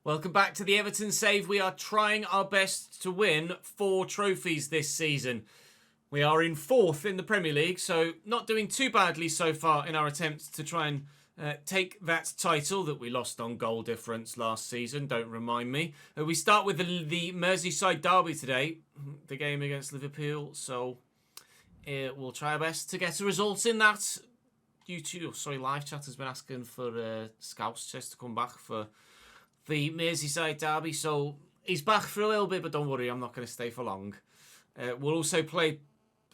Welcome back to the Everton Save. We are trying our best to win 4 trophies this season. We are in 4th in the Premier League, so not doing too badly so far in our attempts to try and take that title that we lost on goal difference last season. Don't remind me. We start with the Merseyside derby today, the game against Liverpool, so we'll try our best to get a result in that. Live chat has been asking for Scouse to come back for the Merseyside derby, so he's back for a little bit, but don't worry, I'm not going to stay for long. We'll also play,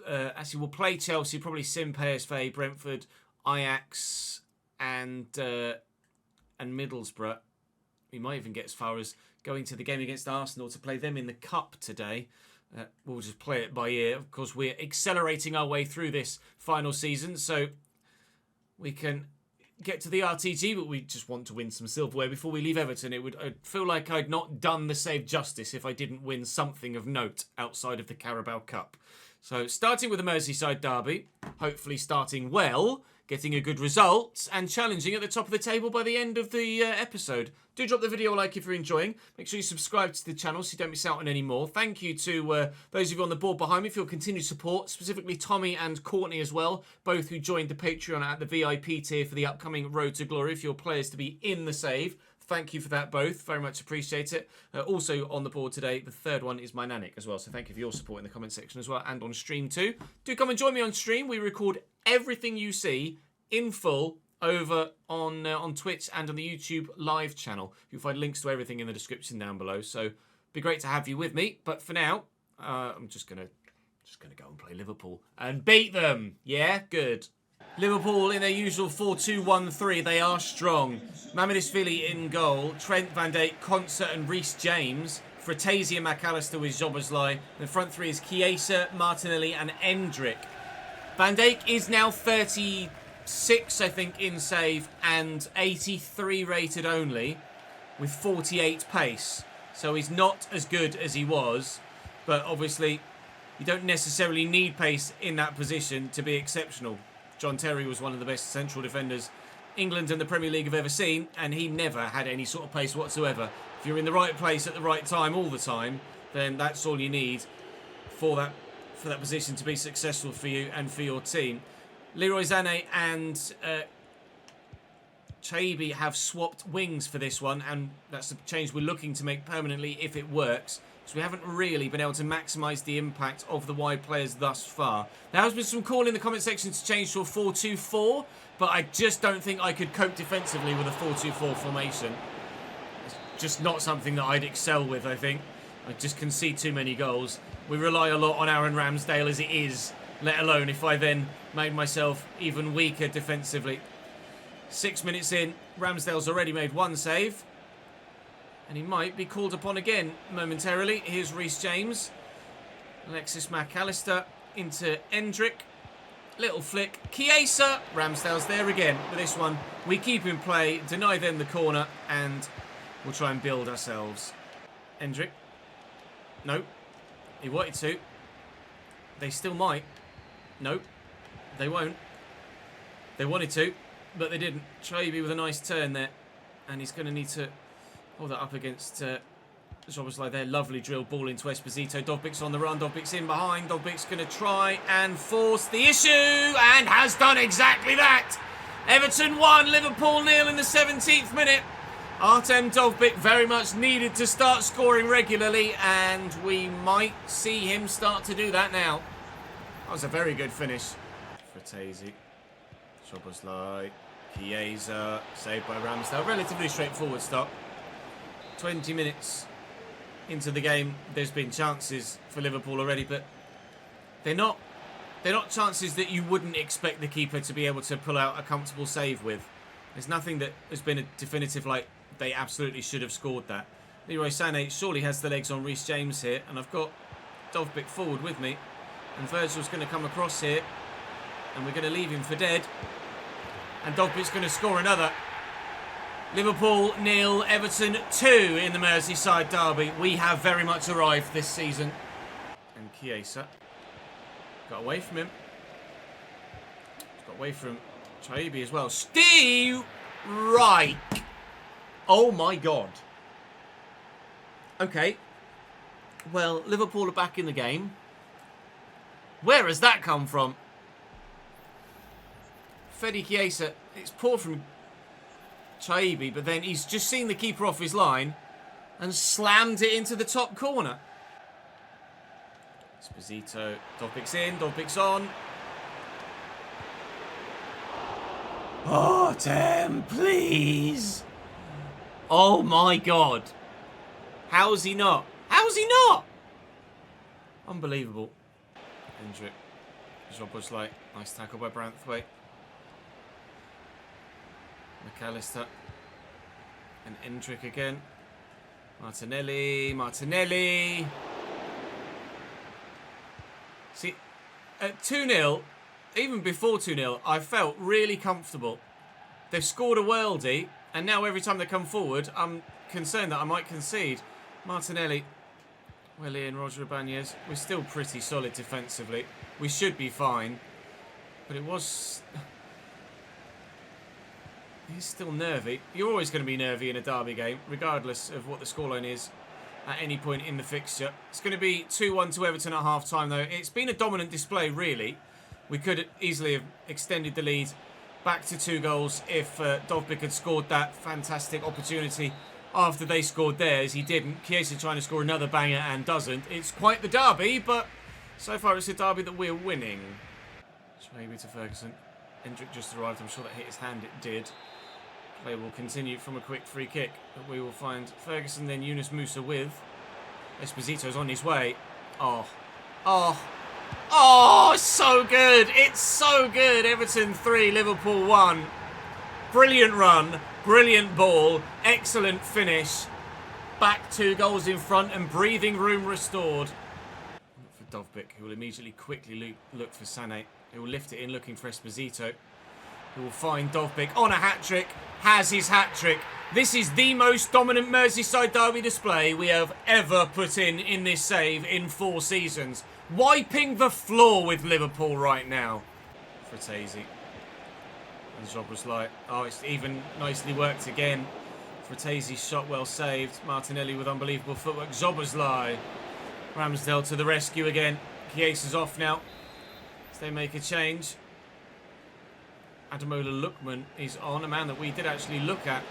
we'll play Chelsea, probably Sim, PSV, Brentford, Ajax, and Middlesbrough. We might even get as far as going to the game against Arsenal to play them in the Cup today. We'll just play it by ear. Of course, we're accelerating our way through this final season, so we can get to the RTG, but we just want to win some silverware before we leave Everton. I'd feel like I'd not done the Save justice if I didn't win something of note outside of the Carabao Cup. So starting with the Merseyside derby, hopefully starting well, getting a good result, and challenging at the top of the table by the end of the episode. Do drop the video a like if you're enjoying. Make sure you subscribe to the channel so you don't miss out on any more. Thank you to those of you on the board behind me for your continued support, specifically Tommy and Courtney as well, both who joined the Patreon at the VIP tier for the upcoming Road to Glory, for your players to be in the save. Thank you for that both. Very much appreciate it. Also on the board today, the third one is my Nanik as well. So thank you for your support in the comment section as well and on stream too. Do come and join me on stream. We record everything you see in full over on Twitch and on the YouTube live channel. You'll find links to everything in the description down below. So it'd be great to have you with me. But for now, I'm just gonna go and play Liverpool and beat them. Yeah, good. Liverpool in their usual 4-2-1-3. They are strong. Mamardishvili in goal. Trent, Van Dijk, Concert and Reece James. Fratesi and McAllister with Szoboszlai. The front three is Chiesa, Martinelli and Endrick. Van Dijk is now 36, I think, in save and 83 rated only with 48 pace. So he's not as good as he was, but obviously you don't necessarily need pace in that position to be exceptional. John Terry was one of the best central defenders England and the Premier League have ever seen, and he never had any sort of pace whatsoever. If you're in the right place at the right time all the time, then that's all you need for that position to be successful for you and for your team. Leroy Sané and Chaibi have swapped wings for this one, and that's a change we're looking to make permanently if it works. So we haven't really been able to maximise the impact of the wide players thus far. There has been some call in the comment section to change to a 4-2-4, but I just don't think I could cope defensively with a 4-2-4 formation. It's just not something that I'd excel with, I think. I just concede too many goals. We rely a lot on Aaron Ramsdale as it is, let alone if I then made myself even weaker defensively. 6 minutes in, Ramsdale's already made 1 save. And he might be called upon again momentarily. Here's Reece James. Alexis McAllister into Endrick. Little flick. Chiesa. Ramsdale's there again. With this one, we keep in play, deny them the corner, and we'll try and build ourselves. Endrick. No. He wanted to. They still might. No. They won't. They wanted to, but they didn't. Chaibi with a nice turn there. And he's going to need to hold that up against Szoboszlai there. Lovely drill ball into Esposito. Dovbik's on the run. Dovbik's in behind. Dovbik's going to try and force the issue, and has done exactly that. Everton 1, Liverpool 0 in the 17th minute. Artem Dovbik very much needed to start scoring regularly, and we might see him start to do that now. That was a very good finish. Fratesi, Szoboszlai, Chiesa, saved by Ramsdale. Relatively straightforward start. 20 minutes into the game, there's been chances for Liverpool already, but they're not chances that you wouldn't expect the keeper to be able to pull out a comfortable save with. There's nothing that has been a definitive, like, they absolutely should have scored that. Leroy Sané surely has the legs on Reece James here, and I've got Dovbik forward with me, and Virgil's going to come across here, and we're going to leave him for dead, and Dovbik's going to score another. Liverpool 0, Everton 2 in the Merseyside derby. We have very much arrived this season. And Chiesa got away from him. Got away from Chaibi as well. Steve Reich. Oh my God. Okay. Well, Liverpool are back in the game. Where has that come from? Fede Chiesa, it's poor from Chaibi, but then he's just seen the keeper off his line and slammed it into the top corner. Esposito, Dovbik's in, Dovbik's on. Oh, Tim, please. Oh my God. How's he not? How's he not? Unbelievable. Hendrick. Szoboszlai. Nice tackle by Branthwaite. McAllister. And Hendrick again. Martinelli. See, at 2-0, even before 2-0, I felt really comfortable. They've scored a worldie, and now every time they come forward, I'm concerned that I might concede. Martinelli. Willian, Roger Ibanez. We're still pretty solid defensively. We should be fine. But it was... He's still nervy. You're always going to be nervy in a derby game, regardless of what the scoreline is at any point in the fixture. It's going to be 2-1 to Everton at half-time, though. It's been a dominant display, really. We could easily have extended the lead back to 2 goals if Dovbyk had scored that fantastic opportunity after they scored theirs. He didn't. Chiesa trying to score another banger and doesn't. It's quite the derby, but so far it's a derby that we're winning. Maybe to Ferguson. Hendrick just arrived. I'm sure that hit his hand. It did. Play will continue from a quick free kick. But we will find Ferguson, then Yunus Musa with. Esposito's on his way. Oh, it's so good. It's so good. Everton 3, Liverpool 1. Brilliant run. Brilliant ball. Excellent finish. Back 2 goals in front and breathing room restored. For Dovbyk, who will immediately quickly look for Sané. He will lift it in looking for Esposito. Who will find Dovbyk on a hat-trick. Has his hat-trick. This is the most dominant Merseyside derby display we have ever put in this save in 4 seasons. Wiping the floor with Liverpool right now. Fratesi. And Szoboszlai. Oh, it's even nicely worked again. Fratesi's shot well saved. Martinelli with unbelievable footwork. Szoboszlai. Ramsdale to the rescue again. Chiesa's off now. As they make a change. Ademola Lookman is on. A man that we did actually look at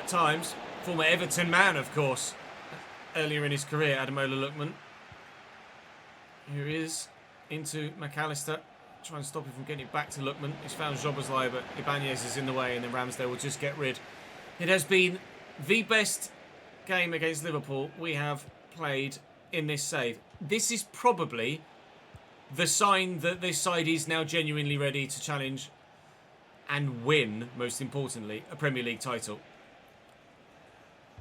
times. Former Everton man, of course. Earlier in his career, Ademola Lookman. Here he is into McAllister. Try and stop him from getting it back to Lookman. He's found Szoboszlai, but Ibanez is in the way, and then Ramsdale will just get rid. It has been the best game against Liverpool we have played in this save. This is probably the sign that this side is now genuinely ready to challenge and win, most importantly, a Premier League title.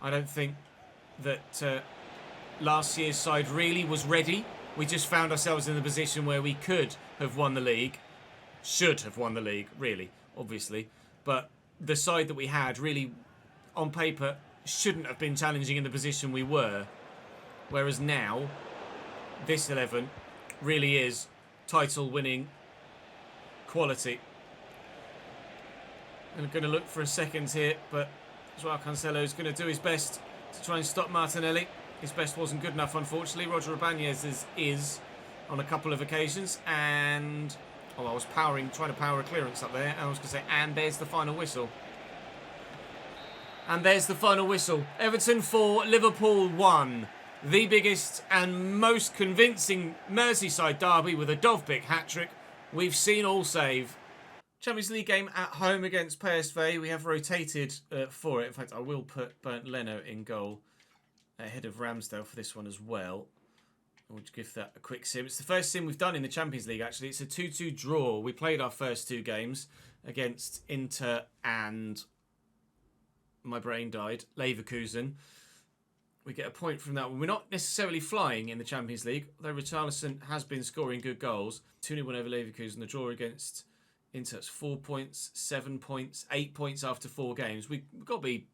I don't think that last year's side really was ready. We just found ourselves in the position where we could have won the league. Should have won the league, really, obviously. But the side that we had really, on paper, shouldn't have been challenging in the position we were. Whereas now, this 11 really is title-winning quality. I'm going to look for a second here, but Joao Cancelo is going to do his best to try and stop Martinelli. His best wasn't good enough, unfortunately. Roger Ibanez is on a couple of occasions, and I was trying to power a clearance up there, and I was going to say, and there's the final whistle. And there's the final whistle. Everton 4, Liverpool 1. The biggest and most convincing Merseyside derby with a Dovbyk hat-trick we've seen all save. Champions League game at home against PSV. We have rotated for it. In fact, I will put Bernd Leno in goal ahead of Ramsdale for this one as well. We'll give that a quick sim. It's the first sim we've done in the Champions League, actually. It's a 2-2 draw. We played our first 2 games against Inter and, my brain died, Leverkusen. We get a point from that one. We're not necessarily flying in the Champions League, although Richarlison has been scoring good goals. 2-0 win over Leverkusen. The draw against Inter's 4 points, 7 points, 8 points after 4 games. We've got to be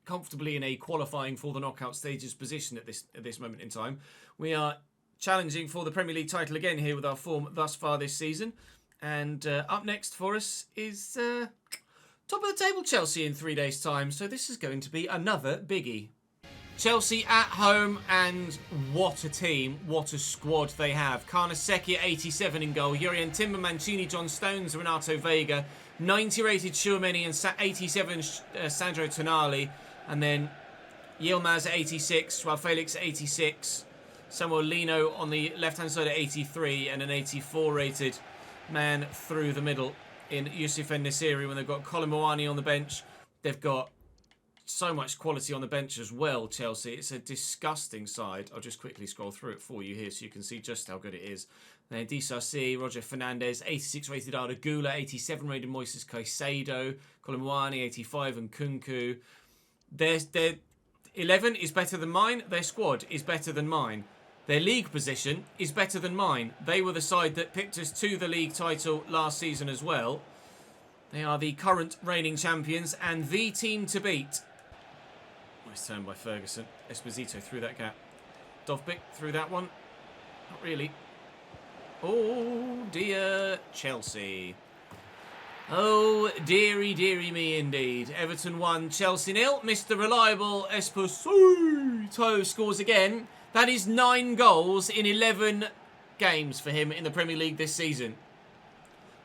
comfortably in a qualifying for the knockout stages position at this moment in time. We are challenging for the Premier League title again here with our form thus far this season. And up next for us is top of the table Chelsea in 3 days' time. So this is going to be another biggie. Chelsea at home, and what a team, what a squad they have. Karnaseki at 87 in goal, Jurrien Timber, Mancini, John Stones, Renato Vega, 90 rated Tchouaméni and 87 Sandro Tonali, and then Yilmaz at 86, Joao Felix at 86, Samuel Lino on the left-hand side at 83, and an 84 rated man through the middle in Youssouf En-Nesyri when they've got Colin Moani on the bench. They've got so much quality on the bench as well, Chelsea. It's a disgusting side. I'll just quickly scroll through it for you here so you can see just how good it is. Then Disasi, Roger Fernandez, 86 rated Arda Güler, 87 rated Moises Caicedo, Colin Moani, 85, and Kunku. Their 11 is better than mine. Their squad is better than mine. Their league position is better than mine. They were the side that picked us to the league title last season as well. They are the current reigning champions and the team to beat. Nice turn by Ferguson. Esposito through that gap. Dovbyk through that one. Not really. Oh dear, Chelsea. Oh dearie, dearie me indeed. Everton 1, Chelsea 0. Mr. Reliable Esposito scores again. That is 9 goals in 11 games for him in the Premier League this season.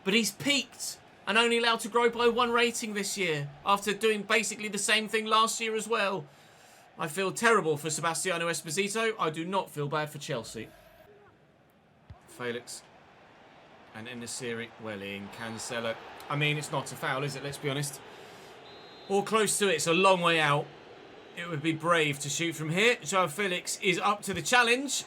But he's peaked and only allowed to grow by 1 rating this year after doing basically the same thing last year as well. I feel terrible for Sebastiano Esposito. I do not feel bad for Chelsea. Felix and En-Nesyri, Welling, Cancelo. I mean, it's not a foul, is it? Let's be honest. Or close to it. It's a long way out. It would be brave to shoot from here. Joao Felix is up to the challenge.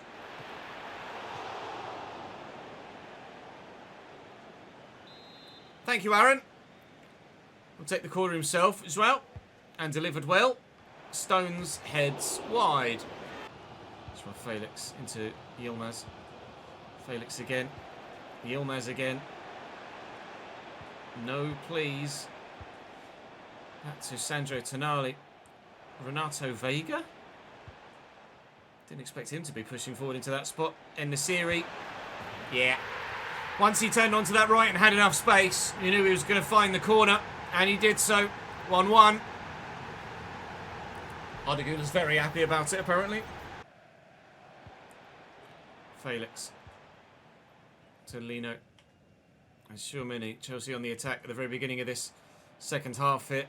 Thank you, Aaron. Will take the corner himself as well. And delivered well. Stones heads wide. Joao Felix into Yilmaz. Felix again. Yilmaz again. No, please. Back to Sandro Tonali. Renato Vega. Didn't expect him to be pushing forward into that spot. En-Nesyri. Yeah. Once he turned onto that right and had enough space, you knew he was going to find the corner. And he did so. 1-1. Arda Güler's very happy about it, apparently. Felix. To Lino. And Tchouaméni. Chelsea on the attack at the very beginning of this second half here.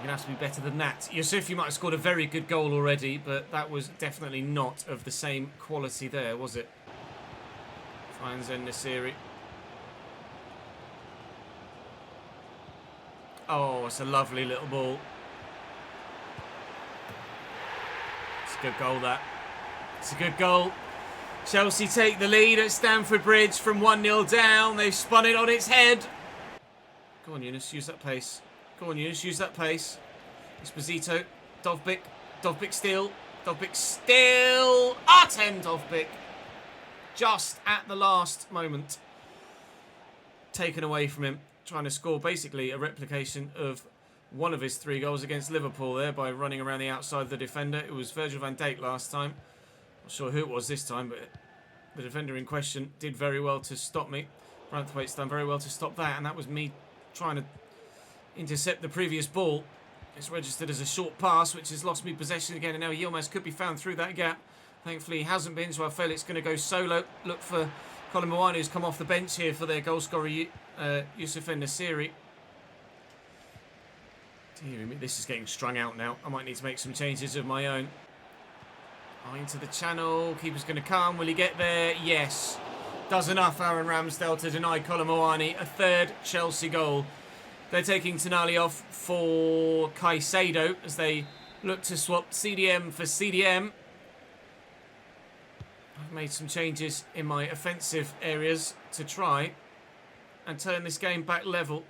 You're going to have to be better than that. Youssouf, you might have scored a very good goal already, but that was definitely not of the same quality there, was it? Finds En-Nesyri. Oh, it's a lovely little ball. It's a good goal, that. It's a good goal. Chelsea take the lead at Stamford Bridge from 1-0 down. They've spun it on its head. Go on, Yunus, use that pace. Go on, Yunus, use that pace. Esposito, Dovbyk, Dovbyk still, Dovbyk still. Artem Dovbyk. Just at the last moment. Taken away from him. Trying to score basically a replication of one of his 3 goals against Liverpool there by running around the outside of the defender. It was Virgil van Dijk last time. Not sure who it was this time, but the defender in question did very well to stop me. Branthwaite's done very well to stop that, and that was me trying to intercept the previous ball. It's registered as a short pass, which has lost me possession again, and now Yilmaz could be found through that gap. Thankfully, he hasn't been, so Felix going to go solo. Look for Colin Moani, who's come off the bench here for their goal scorer, Youssouf En-Nesyri. Dear me, this is getting strung out now. I might need to make some changes of my own. Into the channel. Keeper's going to come. Will he get there? Yes. Does enough, Aaron Ramsdale, to deny Colin Moani a 3rd Chelsea goal. They're taking Tonali off for Caicedo as they look to swap CDM for CDM. I've made some changes in my offensive areas to try and turn this game back level.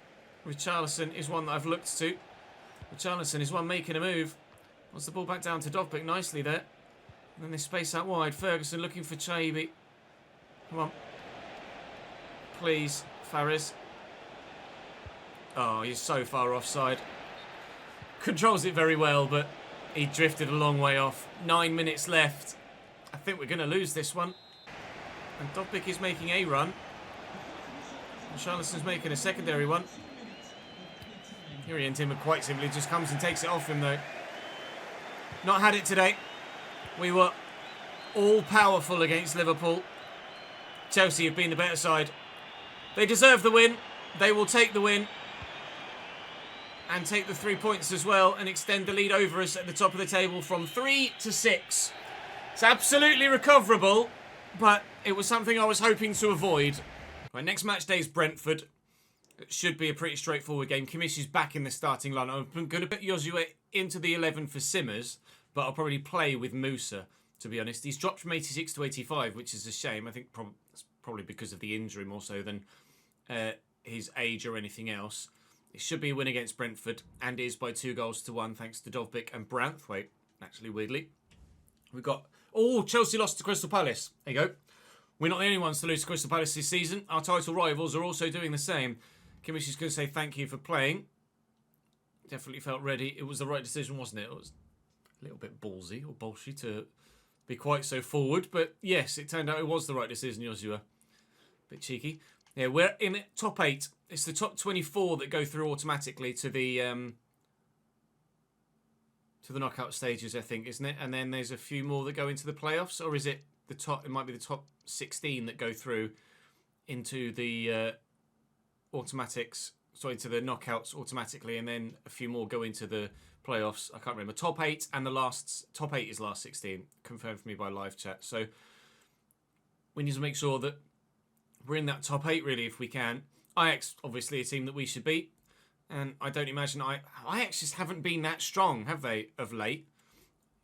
Richarlison is one that I've looked to. Richarlison is one making a move. Wants the ball back down to Dovbyk nicely there. And then they space out wide. Ferguson looking for Chaibi. Come on. Please, Fares. Oh, he's so far offside. Controls it very well, but he drifted a long way off. 9 minutes left. I think we're going to lose this one. And Dovbyk is making a run. And Charleston's making a secondary one. Jurrien Timber quite simply just comes and takes it off him, though. Not had it today. We were all powerful against Liverpool. Chelsea have been the better side. They deserve the win. They will take the win. And take the 3 points as well and extend the lead over us at the top of the table from 3 to 6. It's absolutely recoverable, but it was something I was hoping to avoid. Right, next match day is Brentford. It should be a pretty straightforward game. Kimmich is back in the starting line. I'm going to put Joshua into the 11 for Simmers, but I'll probably play with Musa, to be honest. He's dropped from 86 to 85, which is a shame. I think it's probably because of the injury more so than his age or anything else. It should be a win against Brentford, and is by 2-1 thanks to Dovbyk and Branthwaite, actually, weirdly. We've got... Oh, Chelsea lost to Crystal Palace. There you go. We're not the only ones to lose to Crystal Palace this season. Our title rivals are also doing the same. Kimmich is going to say thank you for playing. Definitely felt ready. It was the right decision, wasn't it? It was a little bit ballsy or bolshy to be quite so forward, but yes, it turned out it was the right decision, Joshua. Bit cheeky. Yeah, we're in top 8. It's the top 24 that go through automatically to the knockout stages, I think, isn't it? And then there's a few more that go into the playoffs, or is it the top? It might be the top 16 that go through into the automatics. Sorry, into the knockouts automatically, and then a few more go into the playoffs. I can't remember. Top 8 and top 8 is last 16. Confirmed for me by live chat. So we need to make sure that we're in that top 8 really, if we can. Ajax, obviously a team that we should beat. And I don't imagine Ajax just haven't been that strong, have they, of late?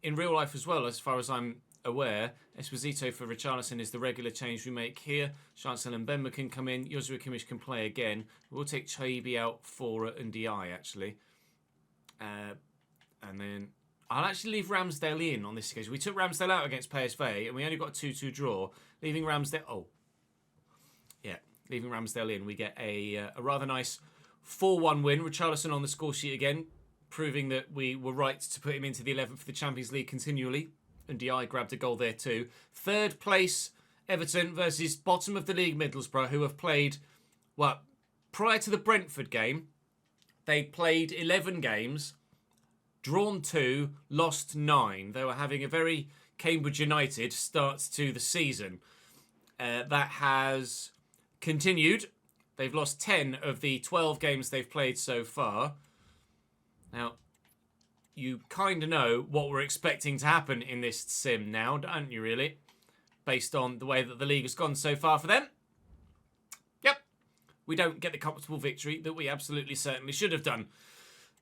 In real life as well, as far as I'm aware. Esposito for Richarlison is the regular change we make here. Chancel and Mbemba can come in. Joshua Kimmich can play again. We'll take Chaibi out for Ndiaye, actually. And then I'll actually leave Ramsdale in on this occasion. We took Ramsdale out against PSV, and we only got a 2-2 draw. Leaving Ramsdale... Leaving Ramsdale in, we get a rather nice 4-1 win. Richarlison on the score sheet again, proving that we were right to put him into the 11 for the Champions League continually. And Ndiaye grabbed a goal there too. Third place, Everton versus bottom of the league, Middlesbrough, who have played, prior to the Brentford game, they played 11 games, drawn 2, lost 9. They were having a very Cambridge United start to the season. That has... continued. They've lost 10 of the 12 games they've played so far. Now, you kind of know what we're expecting to happen in this sim now, don't you really? Based on the way that the league has gone so far for them. Yep. We don't get the comfortable victory that we absolutely certainly should have done.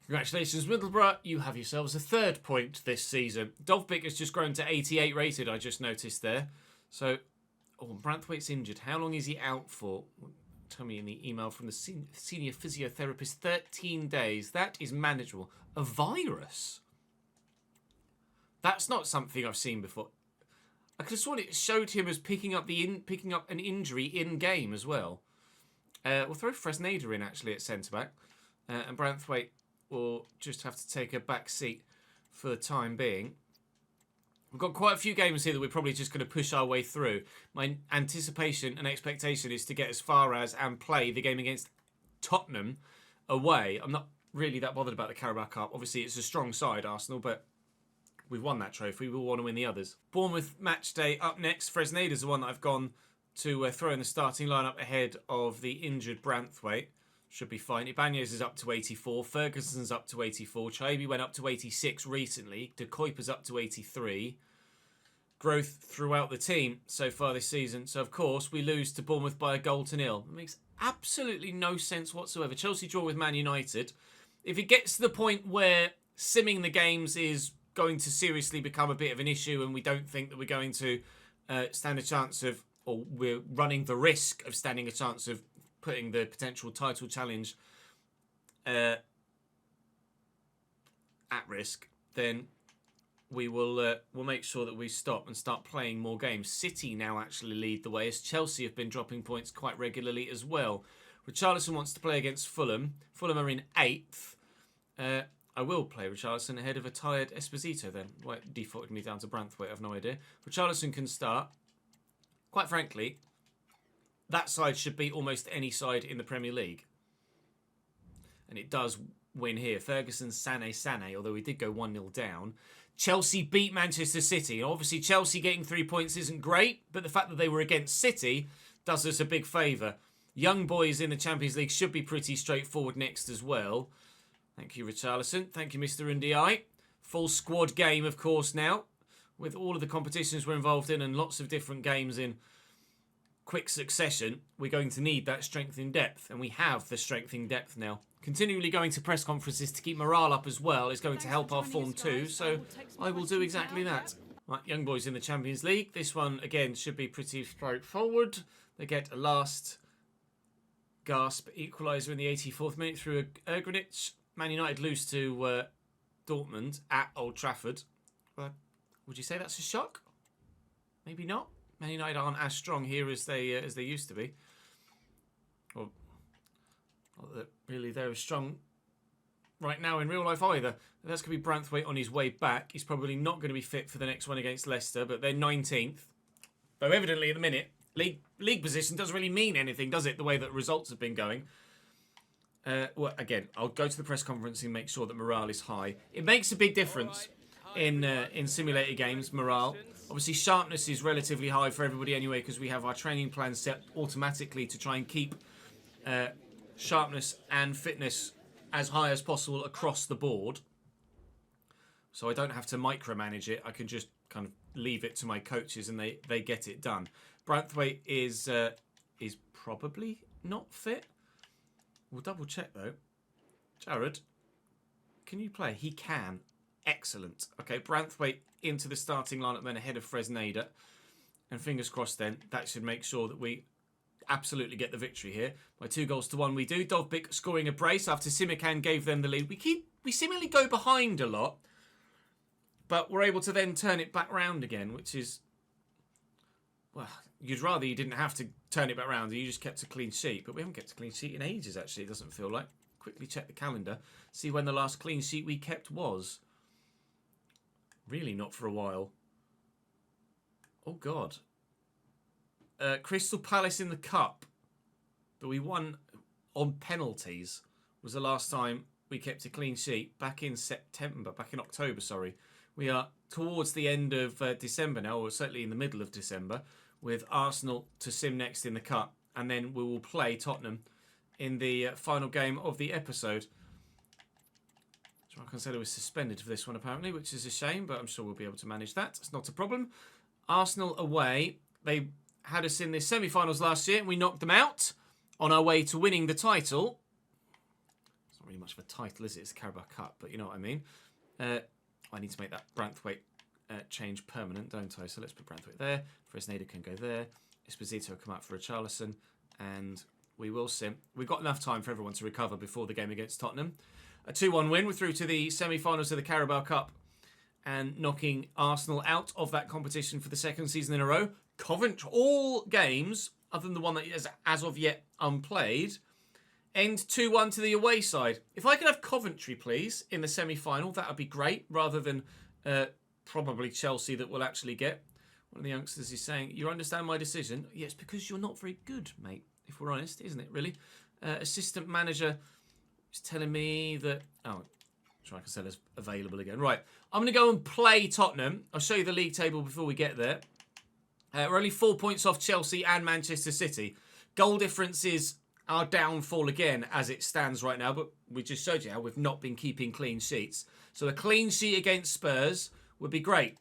Congratulations, Middlesbrough. You have yourselves a 3rd point this season. Dovbyk has just grown to 88 rated, I just noticed there. So... oh, Branthwaite's injured. How long is he out for? Tell me in the email from the senior physiotherapist. 13 days. That is manageable. A virus? That's not something I've seen before. I could have sworn it showed him as picking up an injury in game as well. We'll throw Fresneda in actually at centre back, and Branthwaite will just have to take a back seat for the time being. We've got quite a few games here that we're probably just going to push our way through. My anticipation and expectation is to get as far as and play the game against Tottenham away. I'm not really that bothered about the Carabao Cup. Obviously, it's a strong side, Arsenal, but we've won that trophy. We will want to win the others. Bournemouth match day up next. Fresneda's the one that I've gone to throw in the starting lineup ahead of the injured Branthwaite. Should be fine. Ibanez is up to 84. Ferguson's up to 84. Chaibi went up to 86 recently. De Kuiper's up to 83. Growth throughout the team so far this season. So, of course, we lose to Bournemouth by 1-0. It makes absolutely no sense whatsoever. Chelsea draw with Man United. If it gets to the point where simming the games is going to seriously become a bit of an issue and we don't think that we're going to stand a chance of, or we're running the risk of standing a chance of putting the potential title challenge at risk, then we'll make sure that we stop and start playing more games. City now actually lead the way, as Chelsea have been dropping points quite regularly as well. Richarlison wants to play against Fulham. Fulham are in 8th. I will play Richarlison ahead of a tired Esposito then. Why defaulted me down to Branthwaite? I have no idea. Richarlison can start. Quite frankly, that side should beat almost any side in the Premier League. And it does win here. Ferguson, Sané, although we did go 1-0 down. Chelsea beat Manchester City. Obviously, Chelsea getting 3 points isn't great, but the fact that they were against City does us a big favour. Young boys in the Champions League should be pretty straightforward next as well. Thank you, Richarlison. Thank you, Mr. Ndiaye. Full squad game, of course, now, with all of the competitions we're involved in and lots of different games in quick succession. We're going to need that strength in depth, and we have the strength in depth now. Continually going to press conferences to keep morale up as well is going to help our form too, so I will do exactly that. Right, young boys in the Champions League. This one, again, should be pretty straightforward. They get a last gasp equaliser in the 84th minute through Ergrinich. Man United lose to Dortmund at Old Trafford. Would you say that's a shock? Maybe not. Man United aren't as strong here as they used to be. Well, not that really they're as strong right now in real life either. That's going to be Branthwaite on his way back. He's probably not going to be fit for the next one against Leicester, but they're 19th. Though evidently at the minute, league position doesn't really mean anything, does it, the way that results have been going? Well, again, I'll go to the press conference and make sure that morale is high. It makes a big difference in simulator games, morale. Obviously, sharpness is relatively high for everybody anyway because we have our training plans set automatically to try and keep sharpness and fitness as high as possible across the board. So I don't have to micromanage it. I can just kind of leave it to my coaches and they get it done. Branthwaite is probably not fit. We'll double check though. Jared, can you play? He can. Excellent. Okay, Branthwaite into the starting lineup then ahead of Fresneda. And fingers crossed then, that should make sure that we absolutely get the victory here. By 2-1 we do. Dovbyk scoring a brace after Simikan gave them the lead. We seemingly go behind a lot, but we're able to then turn it back round again, which is, well, you'd rather you didn't have to turn it back round and you just kept a clean sheet. But we haven't kept a clean sheet in ages, actually, it doesn't feel like. Quickly check the calendar, see when the last clean sheet we kept was. Really not for a while. Oh, God. Crystal Palace in the Cup, but we won on penalties, was the last time we kept a clean sheet back in October, sorry. We are towards the end of December now, or certainly in the middle of December, with Arsenal to sim next in the Cup, and then we will play Tottenham in the final game of the episode. Joao Cancelo was suspended for this one apparently, which is a shame, but I'm sure we'll be able to manage that. It's not a problem. Arsenal away. They had us in the semi-finals last year and we knocked them out on our way to winning the title. It's not really much of a title, is it? It's the Carabao Cup, but you know what I mean. I need to make that Branthwaite change permanent, don't I? So let's put Branthwaite there. Fresneda can go there. Esposito will come out for Richarlison, and we will sim. We've got enough time for everyone to recover before the game against Tottenham. A 2-1 win. We're through to the semi-finals of the Carabao Cup and knocking Arsenal out of that competition for the second season in a row. Coventry, all games, other than the one that is as of yet unplayed, end 2-1 to the away side. If I could have Coventry, please, in the semi-final, that would be great, rather than probably Chelsea that we'll actually get. One of the youngsters is saying, you understand my decision? Yes, because you're not very good, mate, if we're honest, isn't it, really? Assistant manager is telling me that... Oh, Joao Cancelo's available again. Right, I'm going to go and play Tottenham. I'll show you the league table before we get there. We're only 4 points off Chelsea and Manchester City. Goal differences are downfall again as it stands right now, but we just showed you how we've not been keeping clean sheets. So a clean sheet against Spurs would be great.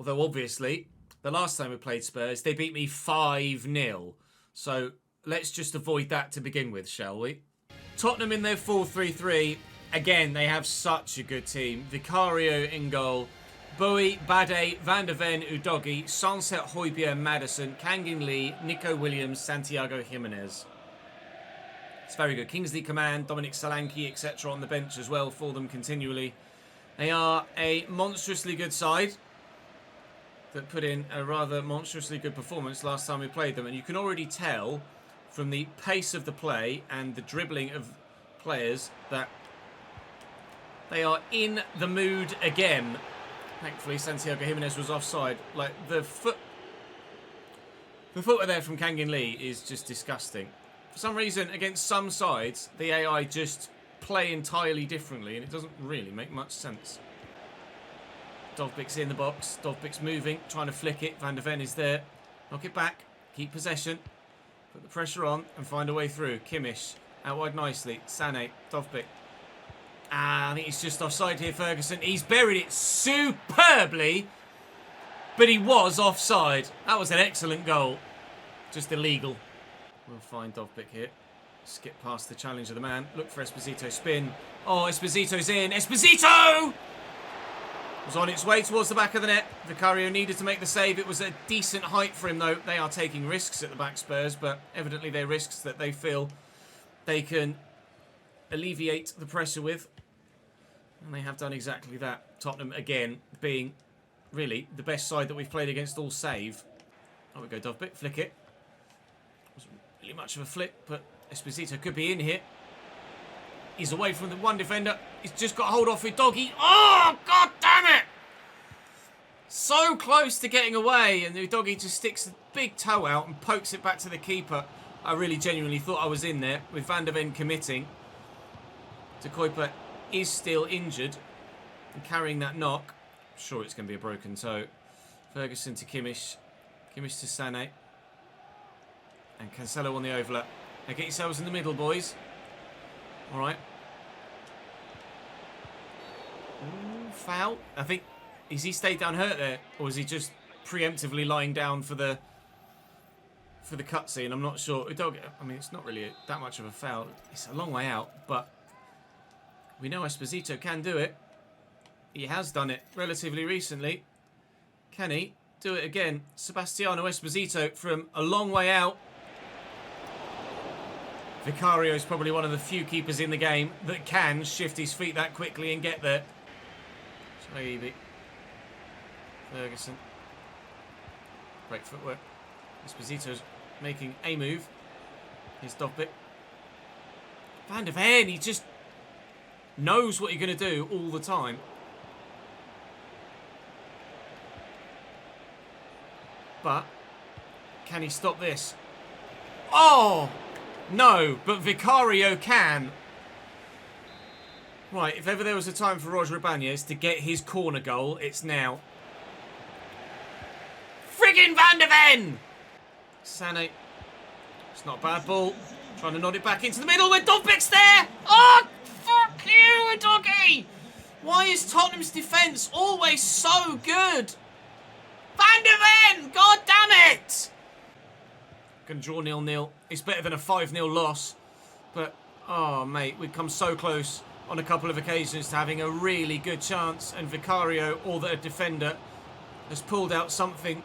Although, obviously, the last time we played Spurs, they beat me 5-0. So let's just avoid that to begin with, shall we? Tottenham in their 4-3-3. Again, they have such a good team. Vicario in goal. Bowie, Bade, Van der Ven, Udogi, Sunset, Højbjerg, Maddison, Kangin Lee, Nico Williams, Santiago Jimenez. It's very good. Kingsley Coman, Dominic Solanke, etc. on the bench as well for them continually. They are a monstrously good side that put in a rather monstrously good performance last time we played them. And you can already tell from the pace of the play and the dribbling of players that they are in the mood again. Thankfully, Santiago Jimenez was offside. Like, the footwear there from Kangin Lee is just disgusting. For some reason, against some sides, the AI just play entirely differently, and it doesn't really make much sense. Dovbik's in the box. Dovbik's moving, trying to flick it. Van der Ven is there. Knock it back. Keep possession. Put the pressure on and find a way through. Kimmich out wide nicely. Sané. Dovbik. I think he's just offside here, Ferguson. He's buried it superbly, but he was offside. That was an excellent goal. Just illegal. We'll find Dovbik here. Skip past the challenge of the man. Look for Esposito. Spin. Oh, Esposito's in. Esposito! Was on its way towards the back of the net. Vicario needed to make the save. It was a decent height for him, though. They are taking risks at the back, Spurs, but evidently they're risks that they feel they can alleviate the pressure with. And they have done exactly that. Tottenham, again, being really the best side that we've played against all save. Oh, we go Dovbik. Flick it. Wasn't really much of a flick, but Esposito could be in here. He's away from the one defender. He's just got hold off with Doggy. Oh, god damn it! So close to getting away, and the Doggy just sticks a big toe out and pokes it back to the keeper. I really genuinely thought I was in there with Van der Ven committing. De Kuiper is still injured and carrying that knock. I'm sure it's going to be a broken toe. Ferguson to Kimmich. Kimmich to Sané. And Cancelo on the overlap. Now get yourselves in the middle, boys. All right. Ooh, foul. I think, is he stayed down hurt there, or is he just preemptively lying down for the cutscene? I'm not sure. I mean, it's not really that much of a foul. It's a long way out, but we know Esposito can do it. He has done it relatively recently. Can he do it again? Sebastiano Esposito from a long way out. Vicario is probably one of the few keepers in the game that can shift his feet that quickly and get there. Shaibi. Ferguson. Great footwork. Esposito's making a move. Here's Dovbik. Van der Ven, he just knows what you're going to do all the time. But can he stop this? Oh! No, but Vicario can. Right, if ever there was a time for Roger Ibanez to get his corner goal, it's now. Friggin' Van der Ven! Sané. It's not a bad ball. Trying to nod it back into the middle where Dovbik's there. Oh, fuck you, doggy! Why is Tottenham's defence always so good? Van der Ven! God damn it! Going to draw 0-0. It's better than a 5-0 loss. But, oh, mate, we've come so close on a couple of occasions to having a really good chance. And Vicario, or the defender, has pulled out something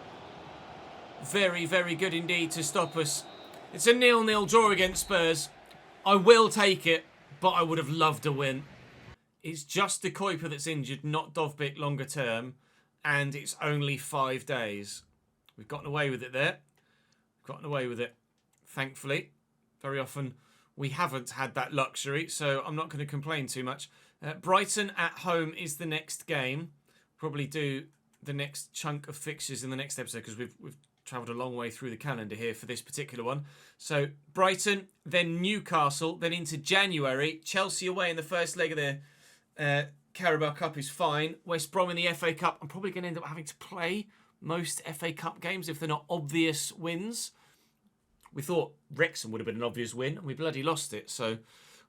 very, very good indeed to stop us. It's a 0-0 draw against Spurs. I will take it, but I would have loved a win. It's just De Kuiper that's injured, not Dovbik longer term. And it's only 5 days. We've gotten away with it there. Gotten away with it, thankfully. Very often we haven't had that luxury, so I'm not going to complain too much. Brighton at home is the next game. Probably do the next chunk of fixtures in the next episode because we've travelled a long way through the calendar here for this particular one. So Brighton, then Newcastle, then into January. Chelsea away in the first leg of the Carabao Cup is fine. West Brom in the FA Cup. I'm probably going to end up having to play most FA Cup games if they're not obvious wins. We thought Wrexham would have been an obvious win, and we bloody lost it. So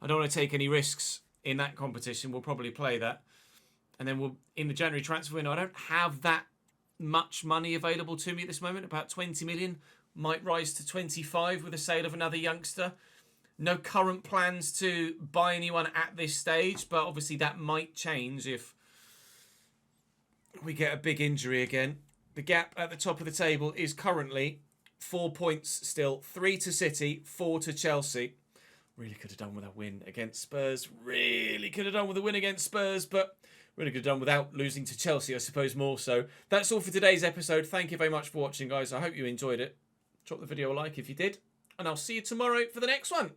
I don't want to take any risks in that competition. We'll probably play that. And then we'll in the January transfer window. I don't have that much money available to me at this moment. About 20 million. Might rise to 25 with the sale of another youngster. No current plans to buy anyone at this stage, but obviously that might change if we get a big injury again. The gap at the top of the table is currently 4 points still. 3 to City, 4 to Chelsea. Really could have done with a win against Spurs. Really could have done with a win against Spurs, but really could have done without losing to Chelsea, I suppose, more so. That's all for today's episode. Thank you very much for watching, guys. I hope you enjoyed it. Drop the video a like if you did, and I'll see you tomorrow for the next one.